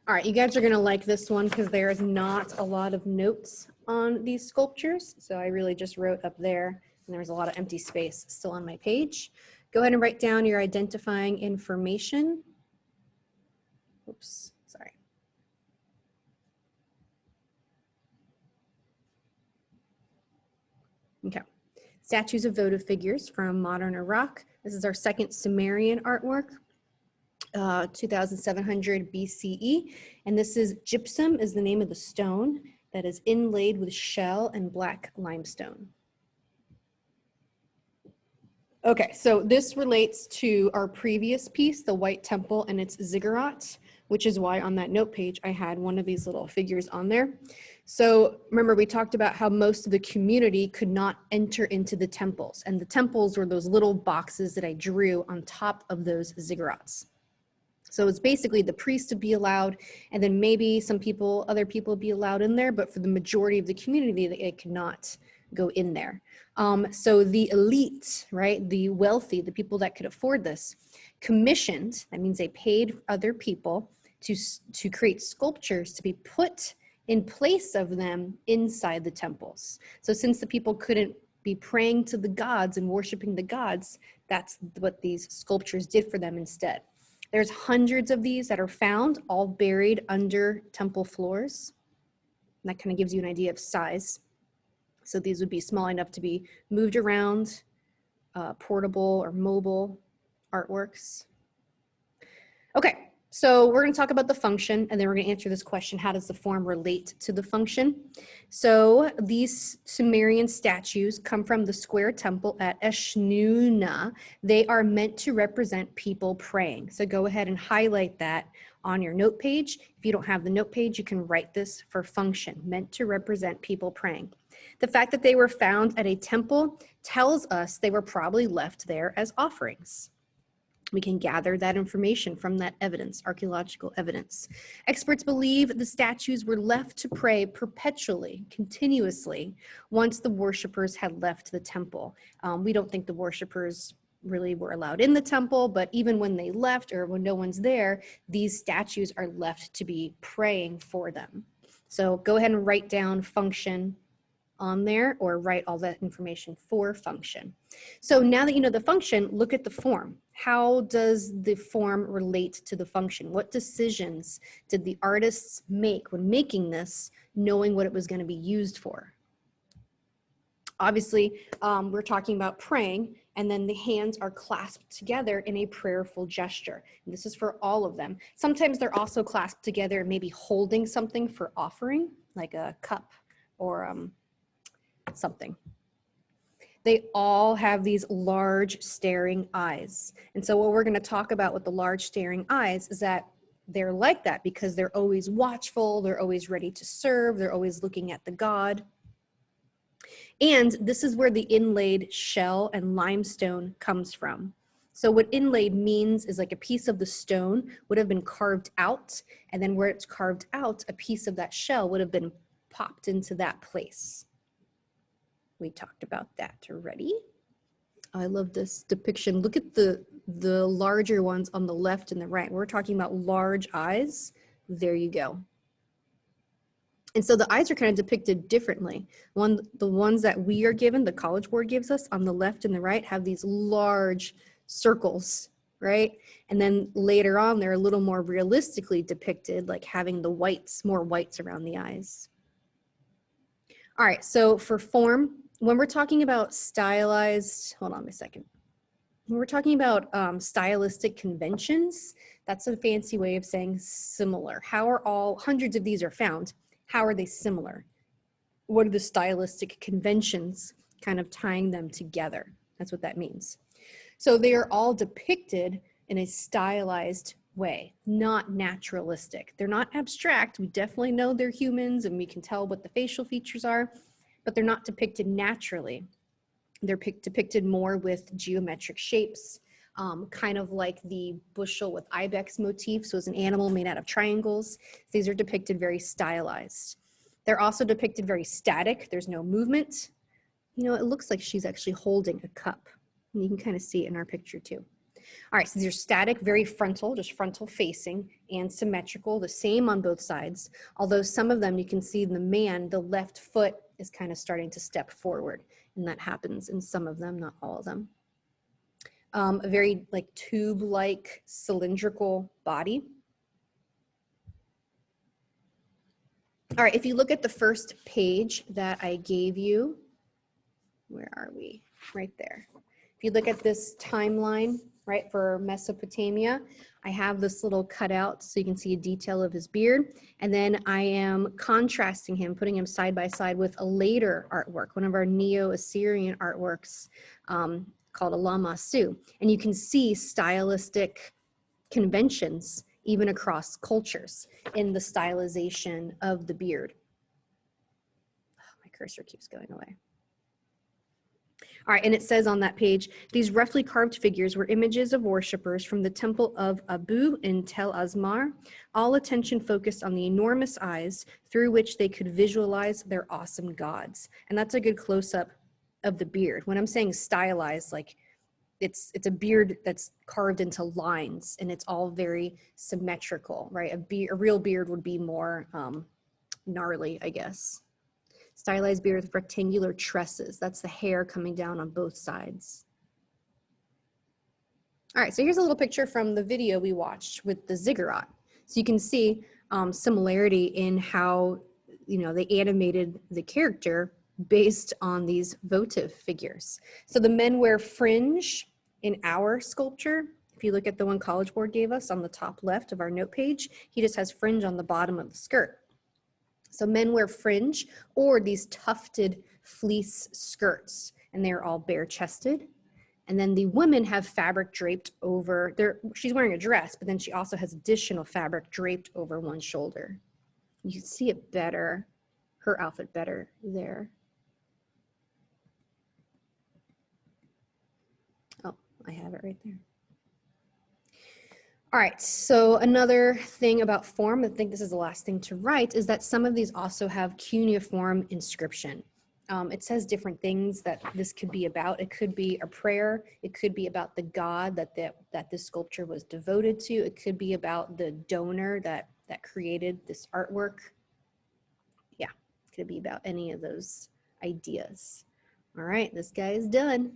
All right, you guys are gonna like this one because there is not a lot of notes on these sculptures. So I really just wrote up there and there was a lot of empty space still on my page. Go ahead and write down your identifying information. Oops, sorry. Okay, statues of votive figures from modern Iraq. This is our second Sumerian artwork. 2700 BCE, and this is gypsum is the name of the stone that is inlaid with shell and black limestone. Okay, so this relates to our previous piece, the White Temple and its Ziggurats, which is why on that note page I had one of these little figures on there. So remember, we talked about how most of the community could not enter into the temples, and the temples were those little boxes that I drew on top of those Ziggurats. So it's basically the priest to be allowed, and then maybe some people, other people be allowed in there, but for the majority of the community, they could not go in there. So the elite, right, the wealthy, the people that could afford this, commissioned, that means they paid other people to create sculptures to be put in place of them inside the temples. So since the people couldn't be praying to the gods and worshiping the gods, that's what these sculptures did for them instead. There's hundreds of these that are found, all buried under temple floors. And that kind of gives you an idea of size. So these would be small enough to be moved around, portable or mobile artworks. Okay, so we're going to talk about the function, and then we're going to answer this question: how does the form relate to the function? So these Sumerian statues come from the square temple at Eshnunna. They are meant to represent people praying. So go ahead and highlight that on your note page. If you don't have the note page, you can write this for function, meant to represent people praying. The fact that they were found at a temple tells us they were probably left there as offerings. We can gather that information from that evidence, archaeological evidence. Experts believe the statues were left to pray perpetually, continuously, once the worshipers had left the temple. We don't think the worshipers really were allowed in the temple, but even when they left or when no one's there, these statues are left to be praying for them. So go ahead and write down function on there, or write all that information for function. So now that you know the function, look at the form. How does the form relate to the function? What decisions did the artists make when making this, knowing what it was going to be used for? Obviously, we're talking about praying, and then the hands are clasped together in a prayerful gesture. And this is for all of them. Sometimes they're also clasped together, maybe holding something for offering, like a cup or something. They all have these large staring eyes. And so what we're going to talk about with the large staring eyes is that they're like that because they're always watchful, they're always ready to serve, they're always looking at the god. And this is where the inlaid shell and limestone comes from. So what inlaid means is like a piece of the stone would have been carved out, and then where it's carved out, a piece of that shell would have been popped into that place. We talked about that already. I love this depiction. Look at the larger ones on the left and the right. We're talking about large eyes. There you go. And so the eyes are kind of depicted differently. The ones that we are given, the College Board gives us on the left and the right, have these large circles, right? And then later on, they're a little more realistically depicted, like having the whites, more whites around the eyes. All right, so for form, when we're talking about stylized, hold on a second. When we're talking about stylistic conventions, that's a fancy way of saying similar. How are all, hundreds of these are found, how are they similar? What are the stylistic conventions kind of tying them together? That's what that means. So they are all depicted in a stylized way, not naturalistic. They're not abstract. We definitely know they're humans and we can tell what the facial features are, but they're not depicted naturally. They're depicted more with geometric shapes, kind of like the bushel with ibex motif. So it's an animal made out of triangles. These are depicted very stylized. They're also depicted very static. There's no movement. You know, it looks like she's actually holding a cup. And you can kind of see it in our picture too. All right, so these are static, very frontal, just frontal facing, and symmetrical, the same on both sides. Although some of them, you can see the man, the left foot is kind of starting to step forward, and that happens in some of them, not all of them. A very like tube-like cylindrical body. All right, if you look at the first page that I gave you, where are we? Right there. If you look at this timeline, right, for Mesopotamia, I have this little cutout so you can see a detail of his beard. And then I am contrasting him, putting him side by side with a later artwork, one of our Neo-Assyrian artworks called a Lamassu. And you can see stylistic conventions even across cultures in the stylization of the beard. Oh, my cursor keeps going away. All right, and it says on that page, these roughly carved figures were images of worshipers from the temple of Abu in Tel Asmar, all attention focused on the enormous eyes through which they could visualize their awesome gods. And that's a good close-up of the beard. When I'm saying stylized, like it's a beard that's carved into lines and it's all very symmetrical, right? A real beard would be more gnarly, I guess. Stylized beard with rectangular tresses. That's the hair coming down on both sides. All right, so here's a little picture from the video we watched with the ziggurat. So you can see similarity in how, you know, they animated the character based on these votive figures. So the men wear fringe in our sculpture. If you look at the one College Board gave us on the top left of our note page, he just has fringe on the bottom of the skirt. So men wear fringe or these tufted fleece skirts, and they're all bare-chested. And then the women have fabric draped over she's wearing a dress, but then she also has additional fabric draped over one shoulder. You can see it better, her outfit better there. Oh, I have it right there. All right, so another thing about form, I think this is the last thing to write, is that some of these also have cuneiform inscription. It says different things that this could be about. It could be a prayer. It could be about the god that this sculpture was devoted to. It could be about the donor that created this artwork. Yeah, it could be about any of those ideas. All right, this guy is done.